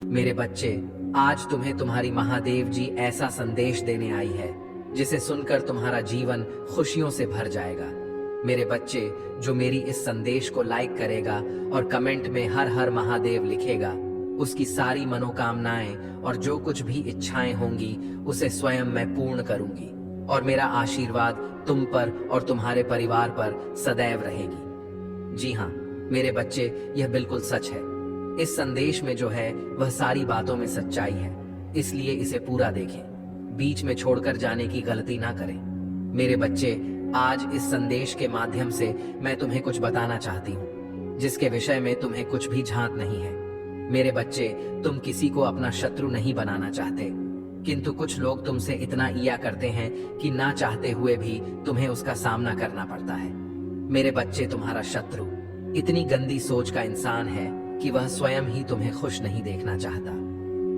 मेरे बच्चे, आज तुम्हें तुम्हारी महादेव जी ऐसा संदेश देने आई है जिसे सुनकर तुम्हारा जीवन खुशियों से भर जाएगा। मेरे बच्चे, जो मेरी इस संदेश को लाइक करेगा और कमेंट में हर हर महादेव लिखेगा, उसकी सारी मनोकामनाएं और जो कुछ भी इच्छाएं होंगी उसे स्वयं मैं पूर्ण करूंगी और मेरा आशीर्वाद तुम पर और तुम्हारे परिवार पर सदैव रहेगी। जी हाँ मेरे बच्चे, यह बिल्कुल सच है। इस संदेश में जो है वह सारी बातों में सच्चाई है, इसलिए इसे पूरा देखें, बीच में छोड़कर जाने की गलती ना करें। मेरे बच्चे, आज इस संदेश के माध्यम से मैं तुम्हें कुछ बताना चाहती हूँ जिसके विषय में तुम्हें कुछ भी झांक नहीं है। मेरे बच्चे, तुम किसी को अपना शत्रु नहीं बनाना चाहते, किंतु कुछ लोग तुमसे इतना ईया करते हैं कि ना चाहते हुए भी तुम्हें उसका सामना करना पड़ता है। मेरे बच्चे, तुम्हारा शत्रु इतनी गंदी सोच का इंसान है कि वह स्वयं ही तुम्हें खुश नहीं देखना चाहता।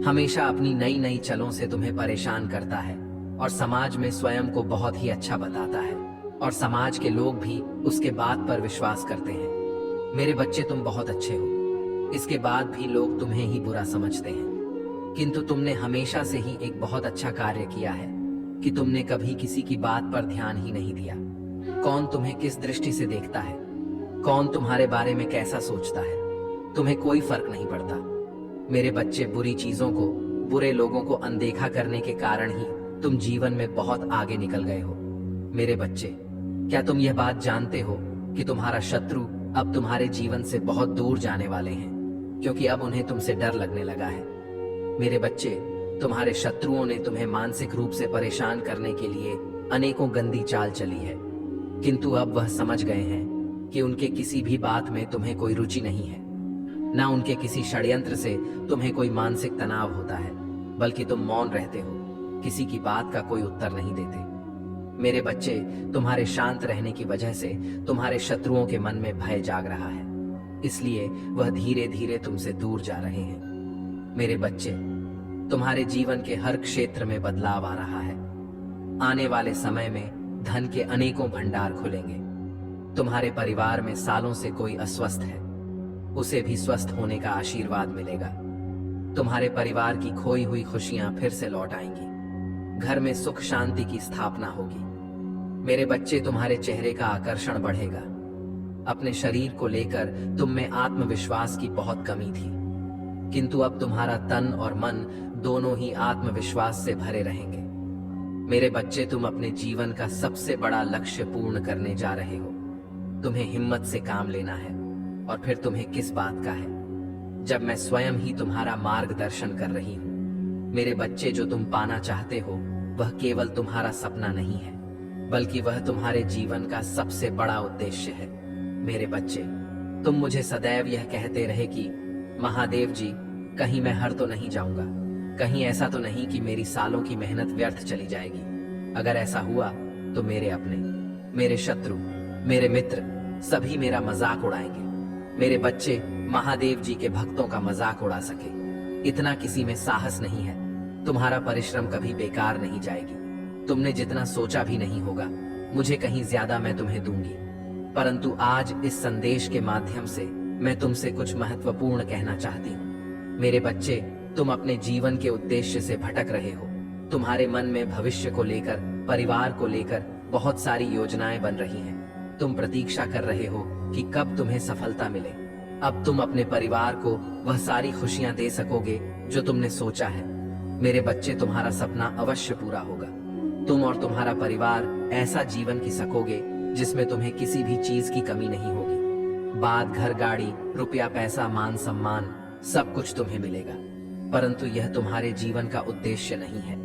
हमेशा अपनी नई नई चलों से तुम्हें परेशान करता है और समाज में स्वयं को बहुत ही अच्छा बताता है और समाज के लोग भी उसके बात पर विश्वास करते हैं। मेरे बच्चे, तुम बहुत अच्छे हो, इसके बाद भी लोग तुम्हें ही बुरा समझते हैं, किंतु तुमने हमेशा से ही एक बहुत अच्छा कार्य किया है कि तुमने कभी किसी की बात पर ध्यान ही नहीं दिया। कौन तुम्हें किस दृष्टि से देखता है, कौन तुम्हारे बारे में कैसा सोचता है, तुम्हें कोई फर्क नहीं पड़ता। मेरे बच्चे, बुरी चीजों को, बुरे लोगों को अनदेखा करने के कारण ही तुम जीवन में बहुत आगे निकल गए हो। मेरे बच्चे, क्या तुम यह बात जानते हो कि तुम्हारा शत्रु अब तुम्हारे जीवन से बहुत दूर जाने वाले हैं, क्योंकि अब उन्हें तुमसे डर लगने लगा है। मेरे बच्चे, तुम्हारे शत्रुओं ने तुम्हें मानसिक रूप से परेशान करने के लिए अनेकों गंदी चाल चली है, किंतु अब वह समझ गए हैं कि उनके किसी भी बात में तुम्हें कोई रुचि नहीं है, ना उनके किसी षड्यंत्र से तुम्हें कोई मानसिक तनाव होता है, बल्कि तुम मौन रहते हो, किसी की बात का कोई उत्तर नहीं देते। मेरे बच्चे, तुम्हारे शांत रहने की वजह से तुम्हारे शत्रुओं के मन में भय जाग रहा है, इसलिए वह धीरे धीरे तुमसे दूर जा रहे हैं। मेरे बच्चे, तुम्हारे जीवन के हर क्षेत्र में बदलाव आ रहा है। आने वाले समय में धन के अनेकों भंडार खुलेंगे। तुम्हारे परिवार में सालों से कोई अस्वस्थ है, उसे भी स्वस्थ होने का आशीर्वाद मिलेगा। तुम्हारे परिवार की खोई हुई खुशियां फिर से लौट आएंगी। घर में सुख शांति की स्थापना होगी। मेरे बच्चे, तुम्हारे चेहरे का आकर्षण बढ़ेगा। अपने शरीर को लेकर तुम में आत्मविश्वास की बहुत कमी थी, किंतु अब तुम्हारा तन और मन दोनों ही आत्मविश्वास से भरे रहेंगे। मेरे बच्चे, तुम अपने जीवन का सबसे बड़ा लक्ष्य पूर्ण करने जा रहे हो। तुम्हें हिम्मत से काम लेना है, और फिर तुम्हें किस बात का है जब मैं स्वयं ही तुम्हारा मार्गदर्शन कर रही हूँ। मेरे बच्चे, जो तुम पाना चाहते हो वह केवल तुम्हारा सपना नहीं है, बल्कि वह तुम्हारे जीवन का सबसे बड़ा उद्देश्य है। मेरे बच्चे, तुम मुझे सदैव यह कहते रहे कि महादेव जी, कहीं मैं हार तो नहीं जाऊंगा, कहीं ऐसा तो नहीं कि मेरी सालों की मेहनत व्यर्थ चली जाएगी। अगर ऐसा हुआ तो मेरे अपने, मेरे शत्रु, मेरे मित्र सभी मेरा मजाक उड़ाएंगे। मेरे बच्चे, महादेव जी के भक्तों का मजाक उड़ा सके इतना किसी में साहस नहीं है। तुम्हारा परिश्रम कभी बेकार नहीं जाएगी। तुमने जितना सोचा भी नहीं होगा, मुझे कहीं ज्यादा मैं तुम्हें दूंगी। परंतु आज इस संदेश के माध्यम से मैं तुमसे कुछ महत्वपूर्ण कहना चाहती हूँ। मेरे बच्चे, तुम अपने जीवन के उद्देश्य से भटक रहे हो। तुम्हारे मन में भविष्य को लेकर, परिवार को लेकर बहुत सारी योजनाएं बन रही हैं। तुम प्रतीक्षा कर रहे हो कि कब तुम्हें सफलता मिले। अब तुम अपने परिवार को वह सारी खुशियां दे सकोगे जो तुमने सोचा है। मेरे बच्चे, तुम्हारा सपना अवश्य पूरा होगा। तुम और तुम्हारा परिवार ऐसा जीवन जी सकोगे जिसमें तुम्हें किसी भी चीज की कमी नहीं होगी। बात घर, गाड़ी, रुपया, पैसा, मान सम्मान सब कुछ तुम्हें मिलेगा, परंतु यह तुम्हारे जीवन का उद्देश्य नहीं है।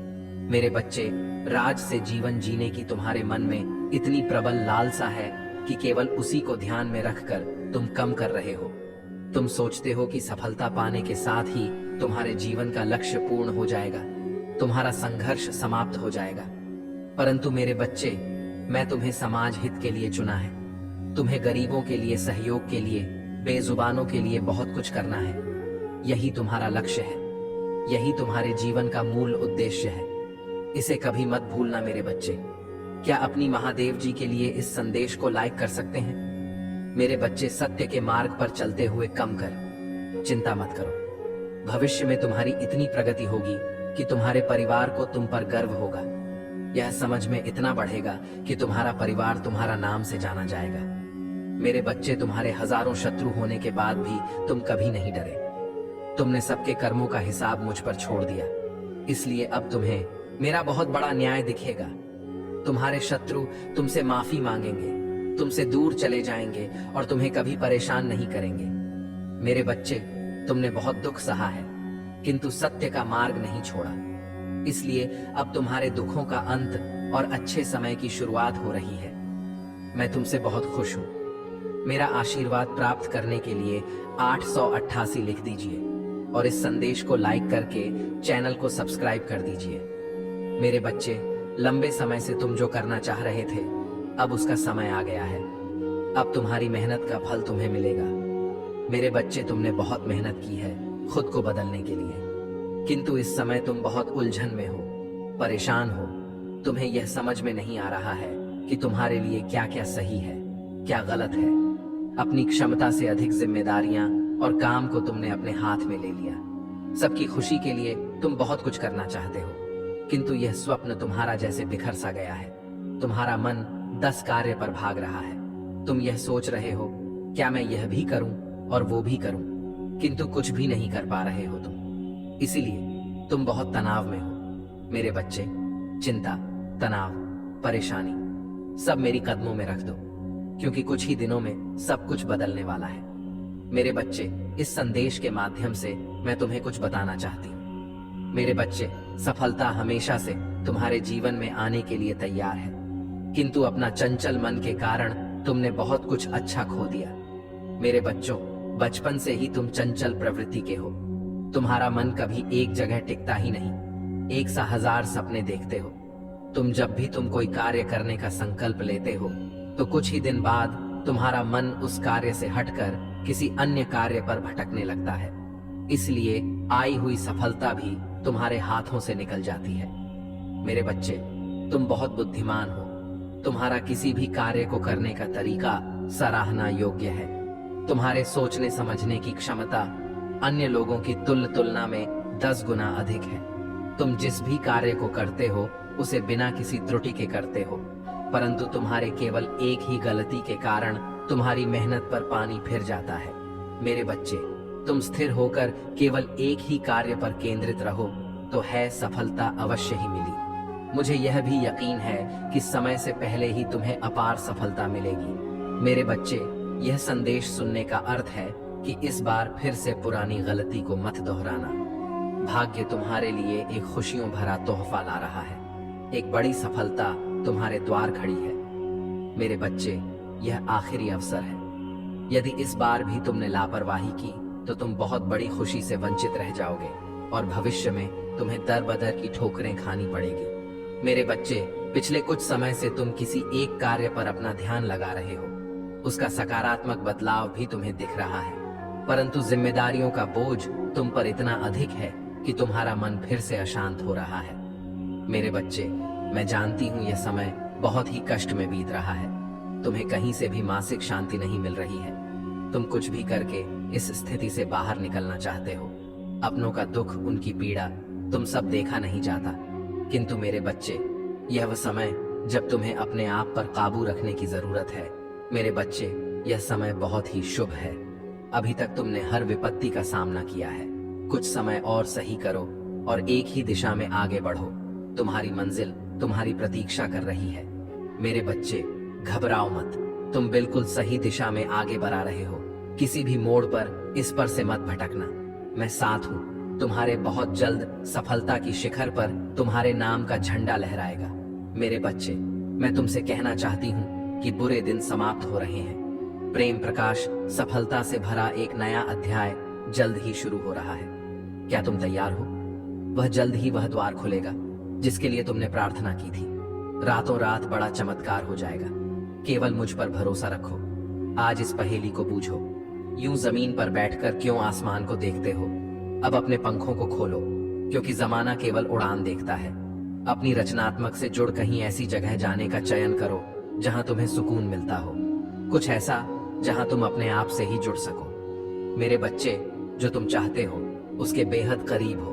मेरे बच्चे, राज से जीवन जीने की तुम्हारे मन में इतनी प्रबल लालसा है कि केवल उसी को ध्यान में रखकर तुम कम कर रहे हो। तुम सोचते हो कि सफलता पाने के साथ ही तुम्हारे जीवन का लक्ष्य पूर्ण हो जाएगा, तुम्हारा संघर्ष समाप्त हो जाएगा। परंतु मेरे बच्चे, मैं तुम्हें समाज हित के लिए चुना है। तुम्हें गरीबों के लिए, सहयोग के लिए, बेजुबानों के लिए बहुत कुछ करना है। यही तुम्हारा लक्ष्य है, यही तुम्हारे जीवन का मूल उद्देश्य है। इसे कभी मत भूलना मेरे बच्चे। क्या अपनी महादेव जी के लिए इस संदेश को लाइक कर सकते हैं? मेरे बच्चे, सत्य के मार्ग पर चलते हुए कम कर, चिंता मत करो, भविष्य में तुम्हारी इतनी प्रगति होगी कि तुम्हारे परिवार को तुम पर गर्व होगा। यह समझ में इतना बढ़ेगा कि तुम्हारा परिवार तुम्हारा नाम से जाना जाएगा। मेरे बच्चे, तुम्हारे हजारों शत्रु होने के बाद भी तुम कभी नहीं डरे। तुमने सबके कर्मों का हिसाब मुझ पर छोड़ दिया, इसलिए अब तुम्हें मेरा बहुत बड़ा न्याय दिखेगा। तुम्हारे शत्रु तुमसे माफी मांगेंगे, तुमसे दूर चले जाएंगे और तुम्हें कभी परेशान नहीं करेंगे। मेरे बच्चे, तुमने बहुत दुख सहा है, किंतु सत्य का मार्ग नहीं छोड़ा। इसलिए अब तुम्हारे दुखों का अंत और अच्छे समय की शुरुआत हो रही है। मैं तुमसे बहुत खुश हूं। मेरा आशीर्वाद प्राप्त करने के लिए 888 लिख दीजिए और इस संदेश को लाइक करके चैनल को सब्सक्राइब कर दीजिए। मेरे बच्चे, लंबे समय से तुम जो करना चाह रहे थे, अब उसका समय आ गया है। अब तुम्हारी मेहनत का फल तुम्हें मिलेगा। मेरे बच्चे, तुमने बहुत मेहनत की है खुद को बदलने के लिए, किंतु इस समय तुम बहुत उलझन में हो, परेशान हो। तुम्हें यह समझ में नहीं आ रहा है कि तुम्हारे लिए क्या क्या सही है, क्या गलत है। अपनी क्षमता से अधिक जिम्मेदारियां और काम को तुमने अपने हाथ में ले लिया। सबकी खुशी के लिए तुम बहुत कुछ करना चाहते हो, किंतु यह स्वप्न तुम्हारा जैसे बिखर सा गया है। तुम्हारा मन 10 कार्य पर भाग रहा है। तुम यह सोच रहे हो, क्या मैं यह भी करूं और वो भी करूं, किंतु कुछ भी नहीं कर पा रहे हो तुम। इसीलिए तुम बहुत तनाव में हो। मेरे बच्चे, चिंता, तनाव, परेशानी सब मेरी कदमों में रख दो, क्योंकि कुछ ही दिनों में सब कुछ बदलने वाला है। मेरे बच्चे, इस संदेश के माध्यम से मैं तुम्हें कुछ बताना चाहती हूँ। मेरे बच्चे, सफलता हमेशा से तुम्हारे जीवन में आने के लिए तैयार है, किंतु अपना चंचल मन के कारण तुमने बहुत कुछ अच्छा खो दिया। मेरे बच्चों, बचपन से ही तुम चंचल प्रवृत्ति के हो। तुम्हारा मन कभी एक जगह टिकता ही नहीं, एक सा हजार सपने देखते हो। जब भी तुम कोई कार्य करने का संकल्प लेते हो, तो कुछ ही दिन बाद तुम्हारा मन उस कार्य से हटकर किसी अन्य कार्य पर भटकने लगता है। इसलिए आई हुई सफलता भी तुम्हारे हाथों से निकल जाती है। मेरे बच्चे, तुम बहुत बुद्धिमान हो। तुम्हारा किसी भी कार्य को करने का तरीका सराहना योग्य है। तुम्हारे सोचने समझने की क्षमता अन्य लोगों की तुलना में 10 गुना अधिक है। तुम जिस भी कार्य को करते हो उसे बिना किसी त्रुटि के करते हो, परंतु तुम्हारे केवल एक ही गलती के कारण तुम्हारी मेहनत पर पानी फिर जाता है। मेरे बच्चे, तुम स्थिर होकर केवल एक ही कार्य पर केंद्रित रहो तो है सफलता अवश्य ही मिली। मुझे यह भी यकीन है कि समय से पहले ही तुम्हें अपार सफलता मिलेगी। मेरे बच्चे, यह संदेश सुनने का अर्थ है कि इस बार फिर से पुरानी गलती को मत दोहराना। भाग्य तुम्हारे लिए एक खुशियों भरा तोहफा ला रहा है। एक बड़ी सफलता तुम्हारे द्वार खड़ी है। मेरे बच्चे, यह आखिरी अवसर है। यदि इस बार भी तुमने लापरवाही की तो तुम बहुत बड़ी खुशी से वंचित रह जाओगे और भविष्य में तुम्हें दर बदर की ठोकरें खानी पड़ेगी। मेरे बच्चे, पिछले कुछ समय से तुम किसी एक कार्य पर अपना ध्यान लगा रहे हो। उसका सकारात्मक बदलाव भी तुम्हें दिख रहा है, परंतु जिम्मेदारियों का बोझ तुम पर इतना अधिक है कि तुम्हारा मन फिर से अशांत हो रहा है। मेरे बच्चे, मैं जानती हूँ यह समय बहुत ही कष्ट में बीत रहा है। तुम्हें कहीं से भी मानसिक शांति नहीं मिल रही है। तुम कुछ भी करके इस स्थिति से बाहर निकलना चाहते हो। अपनों का दुख, उनकी पीड़ा तुम सब देखा नहीं जाता, किंतु मेरे बच्चे, यह वह समय जब तुम्हें अपने आप पर काबू रखने की जरूरत है। मेरे बच्चे, यह समय बहुत ही शुभ है। अभी तक तुमने हर विपत्ति का सामना किया है। कुछ समय और सही करो और एक ही दिशा में आगे बढ़ो। तुम्हारी मंजिल तुम्हारी प्रतीक्षा कर रही है। मेरे बच्चे, घबराओ मत। तुम बिल्कुल सही दिशा में आगे बढ़ा रहे हो। किसी भी मोड़ पर इस पर से मत भटकना। मैं साथ हूँ। तुम्हारे बहुत जल्द सफलता की शिखर पर तुम्हारे नाम का झंडा लहराएगा। मेरे बच्चे, मैं तुमसे कहना चाहती हूँ कि बुरे दिन समाप्त हो रहे हैं। प्रेम प्रकाश सफलता से भरा एक नया अध्याय जल्द ही शुरू हो रहा है। क्या तुम तैयार हो? वह जल्द ही वह द्वार खुलेगा जिसके लिए तुमने प्रार्थना की थी। रातों रात बड़ा चमत्कार हो जाएगा। केवल मुझ पर भरोसा रखो। आज इस पहेली को बूझो। यूं जमीन पर बैठकर क्यों आसमान को देखते हो? अब अपने पंखों को खोलो, क्योंकि जमाना केवल उड़ान देखता है। अपनी रचनात्मक से जुड़ कहीं ऐसी जगह जाने का चयन करो जहां तुम्हें सुकून मिलता हो, कुछ ऐसा जहां तुम अपने आप से ही जुड़ सको। मेरे बच्चे, जो तुम चाहते हो उसके बेहद करीब हो।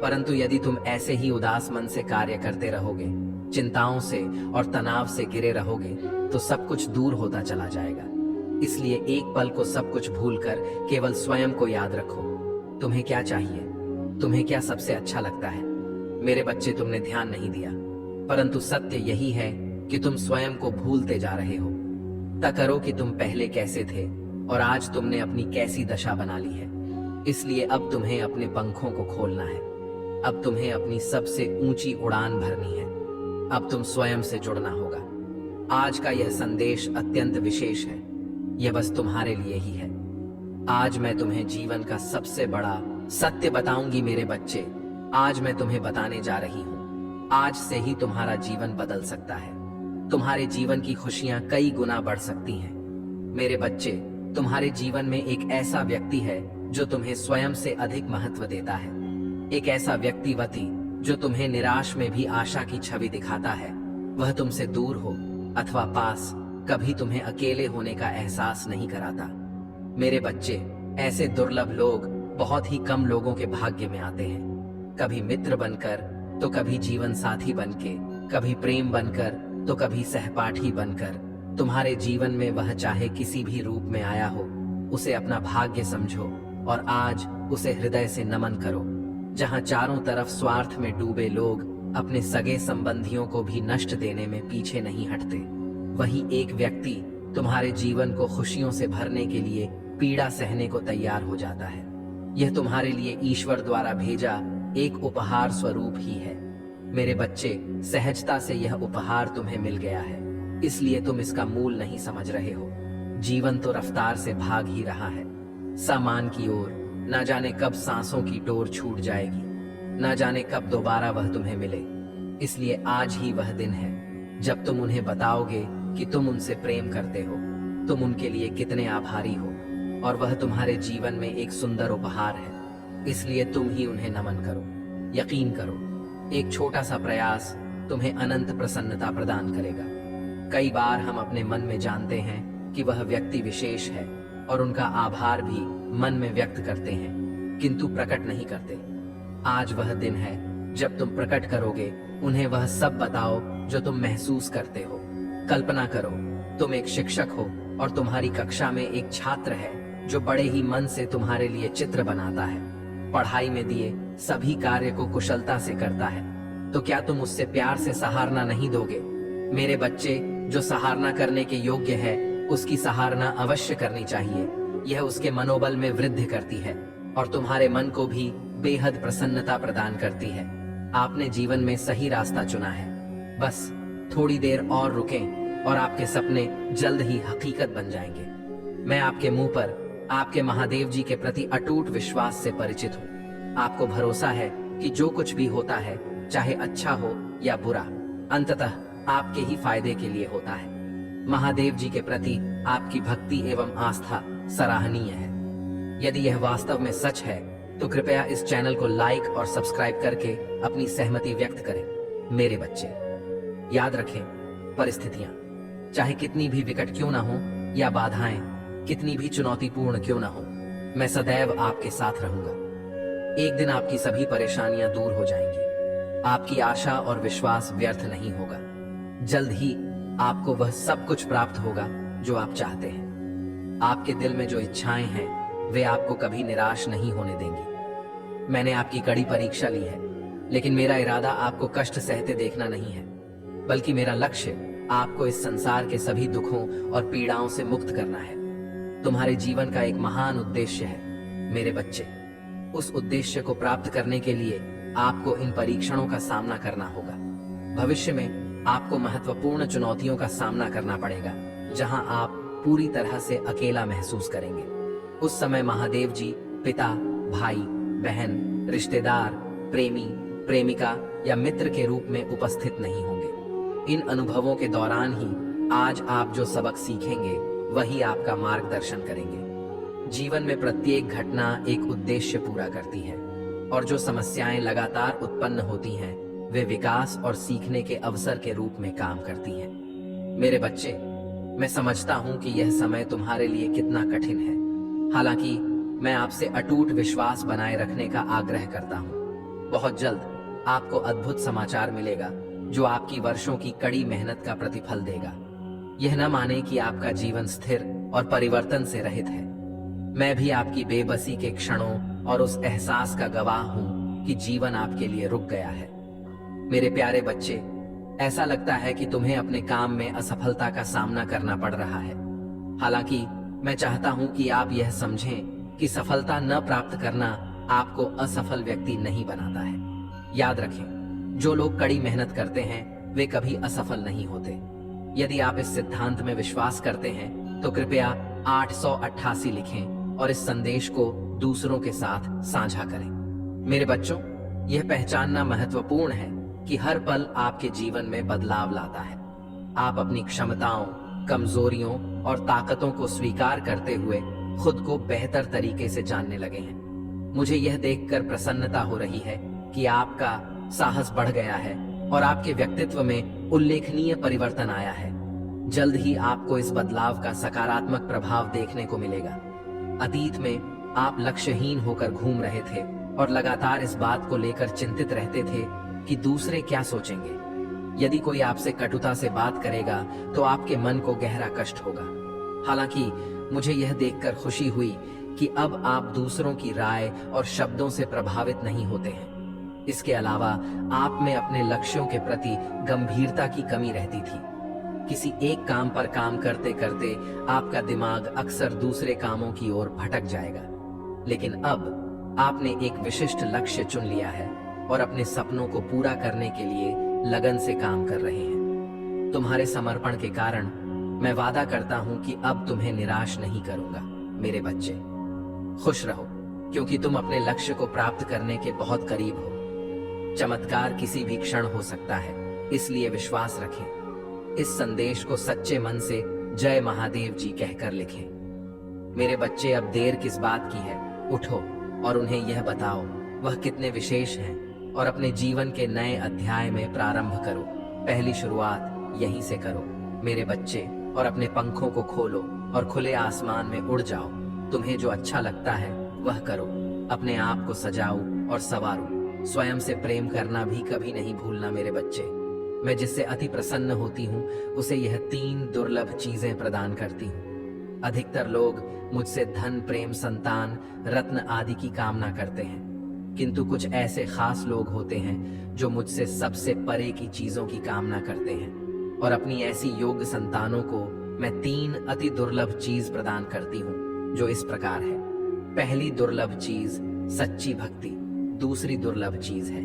परंतु यदि तुम ऐसे ही उदास मन से कार्य करते रहोगे, चिंताओं से और तनाव से घिरे रहोगे, तो सब कुछ दूर होता चला जाएगा। इसलिए एक पल को सब कुछ भूलकर केवल स्वयं को याद रखो। तुम्हें क्या चाहिए? तुम्हें क्या सबसे अच्छा लगता है? मेरे बच्चे, तुमने ध्यान नहीं दिया, परंतु सत्य यही है कि तुम स्वयं को भूलते जा रहे हो। तय करो कि तुम पहले कैसे थे और आज तुमने अपनी कैसी दशा बना ली है। इसलिए अब तुम्हें अपने पंखों को खोलना है। अब तुम्हें अपनी सबसे ऊंची उड़ान भरनी है। अब तुम स्वयं से जुड़ना होगा। आज का यह संदेश अत्यंत विशेष है। यह बस तुम्हारे लिए ही है। आज मैं तुम्हें जीवन का सबसे बड़ा सत्य बताऊंगी मेरे बच्चे। आज मैं तुम्हें बताने जा रही हूँ। आज से ही तुम्हारा जीवन बदल सकता है। तुम्हारे जीवन की खुशियां कई गुना बढ़ सकती हैं। मेरे बच्चे, तुम्हारे जीवन में एक ऐसा व्यक्ति है जो तुम्हें स्वयं से अधिक महत्व देता है। एक ऐसा व्यक्तिवती जो तुम्हें निराश में भी आशा की छवि दिखाता है। वह तुमसे दूर हो अथवा पास, कभी तुम्हें अकेले होने का एहसास नहीं कराता। मेरे बच्चे, ऐसे दुर्लभ लोग बहुत ही कम लोगों के भाग्य में आते हैं। कभी मित्र बनकर, तो कभी जीवन साथी बनके, कभी प्रेम बनकर, तो कभी सहपाठी बनकर। तुम्हारे जीवन में वह चाहे किसी भी रूप में आया हो, उसे अपना भाग्य समझो और आज उसे हृदय से नमन करो। जहां चारों तरफ स्वार्थ में डूबे लोग अपने सगे संबंधियों को भी नष्ट देने में पीछे नहीं हटते, वही एक व्यक्ति तुम्हारे जीवन को खुशियों से भरने के लिए पीड़ा सहने को तैयार हो जाता है। यह तुम्हारे लिए ईश्वर द्वारा भेजा एक उपहार स्वरूप ही है। मेरे बच्चे, सहजता से यह उपहार तुम्हें मिल गया है, इसलिए तुम इसका मूल नहीं समझ रहे हो। जीवन तो रफ्तार से भाग ही रहा है, सामान की ओर। ना जाने कब सांसों की डोर छूट जाएगी, ना जाने कब दोबारा वह तुम्हें मिले। इसलिए आज ही वह दिन है जब तुम उन्हें बताओगे कि तुम उनसे प्रेम करते हो, तुम उनके लिए कितने आभारी हो, और वह तुम्हारे जीवन में एक सुंदर उपहार है। इसलिए तुम ही उन्हें नमन करो। यकीन करो, एक छोटा सा प्रयास तुम्हें अनंत प्रसन्नता प्रदान करेगा। कई बार हम अपने मन में जानते हैं कि वह व्यक्ति विशेष है और उनका आभार भी मन में व्यक्त करते हैं, किंतु प्रकट नहीं करते। आज वह दिन है जब तुम प्रकट करोगे। उन्हें वह सब बताओ जो तुम महसूस करते हो। कल्पना करो, तुम एक शिक्षक हो और तुम्हारी कक्षा में एक छात्र है जो बड़े ही मन से तुम्हारे लिए चित्र बनाता है, पढ़ाई में दिए सभी कार्य को कुशलता से करता है। तो क्या तुम उससे प्यार से सराहना नहीं दोगे? मेरे बच्चे, जो सराहना करने के योग्य है उसकी सराहना अवश्य करनी चाहिए। यह उसके मनोबल में वृद्धि करती है और तुम्हारे मन को भी बेहद प्रसन्नता प्रदान करती है। आपने जीवन में सही रास्ता चुना है। बस थोड़ी देर और रुकें और आपके सपने जल्द ही हकीकत बन जाएंगे। मैं आपके मुंह पर आपके महादेव जी के प्रति अटूट विश्वास से परिचित हूँ। आपको भरोसा है कि जो कुछ भी होता है, चाहे अच्छा हो या बुरा, अंततः आपके ही फायदे के लिए होता है। महादेव जी के प्रति आपकी भक्ति एवं आस्था सराहनीय है। यदि यह वास्तव में सच है तो कृपया इस चैनल को लाइक और सब्सक्राइब करके अपनी सहमति व्यक्त करें। मेरे बच्चे, याद रखें, परिस्थितियां चाहे कितनी भी विकट क्यों ना हो या बाधाएं कितनी भी चुनौतीपूर्ण क्यों ना हो, मैं सदैव आपके साथ रहूंगा। एक दिन आपकी सभी परेशानियां दूर हो जाएंगी। आपकी आशा और विश्वास व्यर्थ नहीं होगा। जल्द ही आपको वह सब कुछ प्राप्त होगा जो आप चाहते हैं। आपके दिल में जो इच्छाएं हैं वे आपको कभी निराश नहीं होने देंगी। मैंने आपकी कड़ी परीक्षा ली है, लेकिन मेरा इरादा आपको कष्ट सहते देखना नहीं है, बल्कि मेरा लक्ष्य आपको इस संसार के सभी दुखों और पीड़ाओं से मुक्त करना है। तुम्हारे जीवन का एक महान उद्देश्य है मेरे बच्चे। उस उद्देश्य को प्राप्त करने के लिए आपको इन परीक्षणों का सामना करना होगा। भविष्य में आपको महत्वपूर्ण चुनौतियों का सामना करना पड़ेगा, जहां आप पूरी तरह से अकेला महसूस करेंगे। उस समय महादेव जी पिता, भाई, बहन, रिश्तेदार, प्रेमी, प्रेमिका या मित्र के रूप में उपस्थित नहीं होंगे। इन अनुभवों के दौरान ही आज आप जो सबक सीखेंगे वही आपका मार्गदर्शन करेंगे। जीवन में प्रत्येक घटना एक उद्देश्य पूरा करती है और जो समस्याएं लगातार उत्पन्न होती हैं वे विकास और सीखने के अवसर के रूप में काम करती हैं। मेरे बच्चे, मैं समझता हूं कि यह समय तुम्हारे लिए कितना कठिन है। हालांकि मैं आपसे अटूट विश्वास बनाए रखने का आग्रह करता हूँ। बहुत जल्द आपको अद्भुत समाचार मिलेगा जो आपकी वर्षों की कड़ी मेहनत का प्रतिफल देगा। यह न माने कि आपका जीवन स्थिर और परिवर्तन से रहित है। मैं भी आपकी बेबसी के क्षणों और उस एहसास का गवाह हूं कि जीवन आपके लिए रुक गया है। मेरे प्यारे बच्चे, ऐसा लगता है कि तुम्हें अपने काम में असफलता का सामना करना पड़ रहा है। हालांकि मैं चाहता हूं कि आप यह समझें कि सफलता न प्राप्त करना आपको असफल व्यक्ति नहीं बनाता है। याद रखें, जो लोग कड़ी मेहनत करते हैं वे कभी असफल नहीं होते। यदि आप इस सिद्धांत में विश्वास करते हैं तो कृपया 888 लिखें और इस संदेश को दूसरों के साथ साझा करें। मेरे बच्चों, यह पहचानना महत्वपूर्ण है कि हर पल आपके जीवन में बदलाव लाता है। आप अपनी क्षमताओं, कमजोरियों और ताकतों को स्वीकार करते हुए खुद को बेहतर तरीके से जानने लगे हैं। मुझे यह देखकर प्रसन्नता हो रही है कि आपका साहस बढ़ गया है और आपके व्यक्तित्व में उल्लेखनीय परिवर्तन आया है। जल्द ही आपको इस बदलाव का सकारात्मक प्रभाव देखने को मिलेगा। अतीत में आप लक्ष्यहीन होकर घूम रहे थे और लगातार इस बात को लेकर चिंतित रहते थे कि दूसरे क्या सोचेंगे। यदि कोई आपसे कटुता से बात करेगा तो आपके मन को गहरा कष्ट होगा। हालांकि मुझे यह देखकर खुशी हुई कि अब आप दूसरों की राय और शब्दों से प्रभावित नहीं होते हैं। इसके अलावा आप में अपने लक्ष्यों के प्रति गंभीरता की कमी रहती थी। किसी एक काम पर काम करते करते आपका दिमाग अक्सर दूसरे कामों की ओर भटक जाएगा। लेकिन अब आपने एक विशिष्ट लक्ष्य चुन लिया है और अपने सपनों को पूरा करने के लिए लगन से काम कर रहे हैं। तुम्हारे समर्पण के कारण मैं वादा करता हूं कि अब तुम्हें निराश नहीं करूंगा। मेरे बच्चे, खुश रहो क्योंकि तुम अपने लक्ष्य को प्राप्त करने के बहुत करीब हो। चमत्कार किसी भी क्षण हो सकता है, इसलिए विश्वास रखें। इस संदेश को सच्चे मन से जय महादेव जी कहकर लिखें। मेरे बच्चे, अब देर किस बात की है, उठो और उन्हें यह बताओ वह कितने विशेष हैं और अपने जीवन के नए अध्याय में प्रारंभ करो। पहली शुरुआत यहीं से करो मेरे बच्चे, और अपने पंखों को खोलो और खुले आसमान में उड़ जाओ। तुम्हें जो अच्छा लगता है वह करो। अपने आप को सजाओ और संवारो। स्वयं से प्रेम करना भी कभी नहीं भूलना मेरे बच्चे। मैं जिससे अति प्रसन्न होती हूँ उसे यह 3 दुर्लभ चीजें प्रदान करती हूँ। अधिकतर लोग मुझसे धन, प्रेम, संतान, रत्न आदि की कामना करते हैं, किंतु कुछ ऐसे खास लोग होते हैं जो मुझसे सबसे परे की चीजों की कामना करते हैं, और अपनी ऐसी योग्य संतानों को मैं 3 अति दुर्लभ चीज प्रदान करती हूँ जो इस प्रकार है। पहली दुर्लभ चीज सच्ची भक्ति। दूसरी दुर्लभ चीज है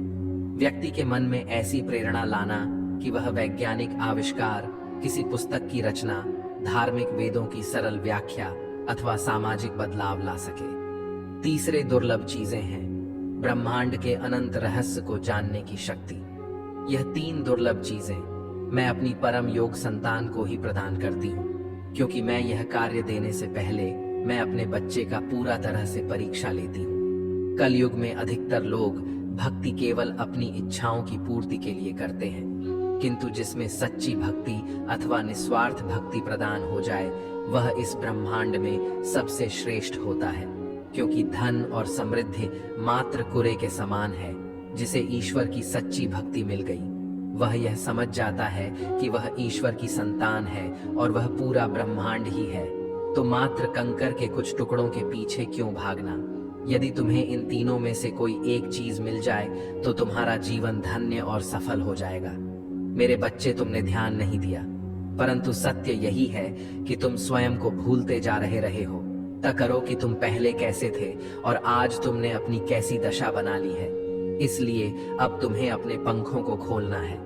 व्यक्ति के मन में ऐसी प्रेरणा लाना कि वह वैज्ञानिक आविष्कार, किसी पुस्तक की रचना, धार्मिक वेदों की सरल व्याख्या अथवा सामाजिक बदलाव ला सके। तीसरे दुर्लभ चीजें हैं ब्रह्मांड के अनंत रहस्य को जानने की शक्ति। यह 3 दुर्लभ चीजें मैं अपनी परम योग संतान को ही प्रदान करती हूँ, क्योंकि मैं यह कार्य देने से पहले मैं अपने बच्चे का पूरा तरह से परीक्षा लेती हूँ। कलयुग में अधिकतर लोग भक्ति केवल अपनी इच्छाओं की पूर्ति के लिए करते हैं, किंतु जिसमें सच्ची भक्ति अथवा निस्वार्थ भक्ति प्रदान हो जाए वह इस ब्रह्मांड में सबसे श्रेष्ठ होता है, क्योंकि धन और समृद्धि मात्र कुरे के समान है। जिसे ईश्वर की सच्ची भक्ति मिल गई वह यह समझ जाता है कि वह ईश्वर की संतान है और वह पूरा ब्रह्मांड ही है। तो मात्र कंकर के कुछ टुकड़ों के पीछे क्यों भागना। यदि तुम्हें इन तीनों में से कोई एक चीज मिल जाए तो तुम्हारा जीवन धन्य और सफल हो जाएगा। मेरे बच्चे, तुमने ध्यान नहीं दिया, परंतु सत्य यही है कि तुम स्वयं को भूलते जा रहे हो। तय करो कि तुम पहले कैसे थे और आज तुमने अपनी कैसी दशा बना ली है। इसलिए अब तुम्हें अपने पंखों को खोलना है।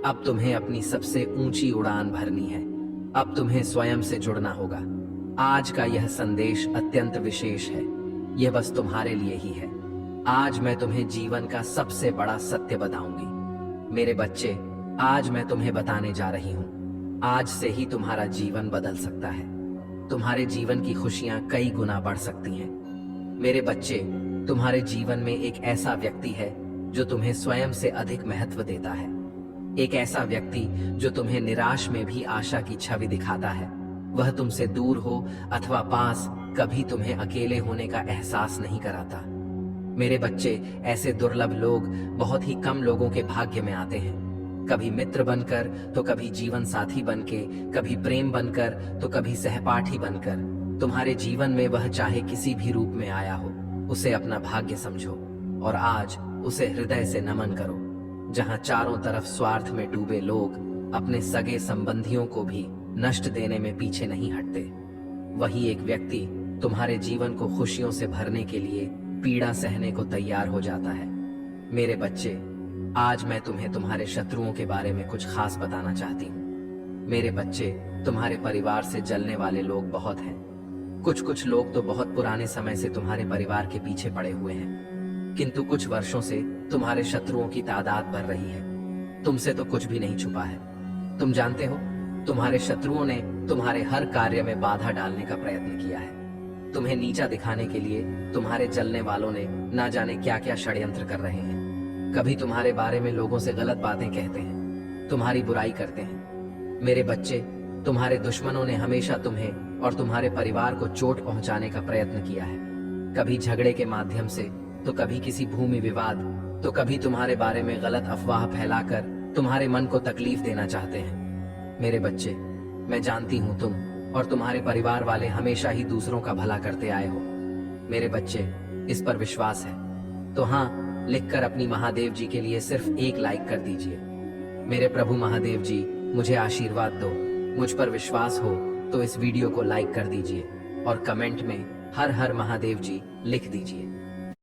अब तुम्हें अपनी सबसे ऊंची उड़ान भरनी है। अब तुम्हें स्वयं से जुड़ना होगा। आज का यह संदेश अत्यंत विशेष है। यह बस तुम्हारे लिए ही है। आज मैं तुम्हें जीवन का सबसे बड़ा सत्य बताऊंगी। मेरे बच्चे, आज मैं तुम्हें बताने जा रही हूँ। आज से ही तुम्हारा जीवन बदल सकता है। तुम्हारे जीवन की खुशियां कई गुना बढ़ सकती हैं। मेरे बच्चे, तुम्हारे जीवन में एक ऐसा व्यक्ति है जो तुम्हें स्वयं से अधिक महत्व देता है। एक ऐसा व्यक्ति जो तुम्हें निराश में भी आशा की छवि दिखाता है। वह तुमसे दूर हो अथवा पास, कभी तुम्हें अकेले होने का एहसास नहीं कराता। मेरे बच्चे, ऐसे दुर्लभ लोग बहुत ही कम लोगों के भाग्य में आते हैं। कभी मित्र बनकर, तो कभी जीवन साथी बनके, कभी प्रेम बनकर, तो कभी सहपाठी बनकर। तुम्हारे जीवन में वह चाहे किसी भी रूप में आया हो, उसे अपना भाग्य समझो और आज उसे हृदय से नमन करो। जहां चारों तरफ स्वार्थ में डूबे लोग अपने सगे संबंधियों को भी नष्ट देने में पीछे नहीं हटते, वही एक व्यक्ति तुम्हारे जीवन को खुशियों से भरने के लिए पीड़ा सहने को तैयार हो जाता है। मेरे बच्चे, आज मैं तुम्हें तुम्हारे शत्रुओं के बारे में कुछ खास बताना चाहती हूँ। मेरे बच्चे, तुम्हारे परिवार से जलने वाले लोग बहुत हैं। कुछ लोग तो बहुत पुराने समय से तुम्हारे परिवार के पीछे पड़े हुए हैं, किंतु कुछ वर्षों से तुम्हारे शत्रुओं की तादाद बढ़ रही है। तुमसे तो कुछ भी नहीं छुपा है। तुम जानते हो, तुम्हारे शत्रुओं ने तुम्हारे हर कार्य में बाधा डालने का प्रयत्न किया है। तुम्हें नीचा दिखाने के लिए तुम्हारे जलने वालों ने ना जाने क्या क्या षड्यंत्र कर रहे हैं। कभी तुम्हारे बारे में लोगों से गलत बातें कहते हैं, तुम्हारी बुराई करते हैं। मेरे बच्चे, तुम्हारे दुश्मनों ने हमेशा तुम्हें और तुम्हारे परिवार को चोट पहुंचाने का प्रयत्न किया है। कभी झगड़े के माध्यम से, तो कभी किसी भूमि विवाद, तो कभी तुम्हारे बारे में गलत अफवाह फैलाकर तुम्हारे मन को तकलीफ देना चाहते हैं। मेरे बच्चे, मैं जानती हूं तुम और तुम्हारे परिवार वाले हमेशा ही दूसरों का भला करते आए हो। मेरे बच्चे, इस पर विश्वास है तो हाँ, लिखकर अपनी महादेव जी के लिए सिर्फ एक लाइक कर दीजिए। मेरे प्रभु महादेव जी, मुझे आशीर्वाद दो। मुझ पर विश्वास हो तो इस वीडियो को लाइक कर दीजिए और कमेंट में हर हर महादेव जी लिख दीजिए।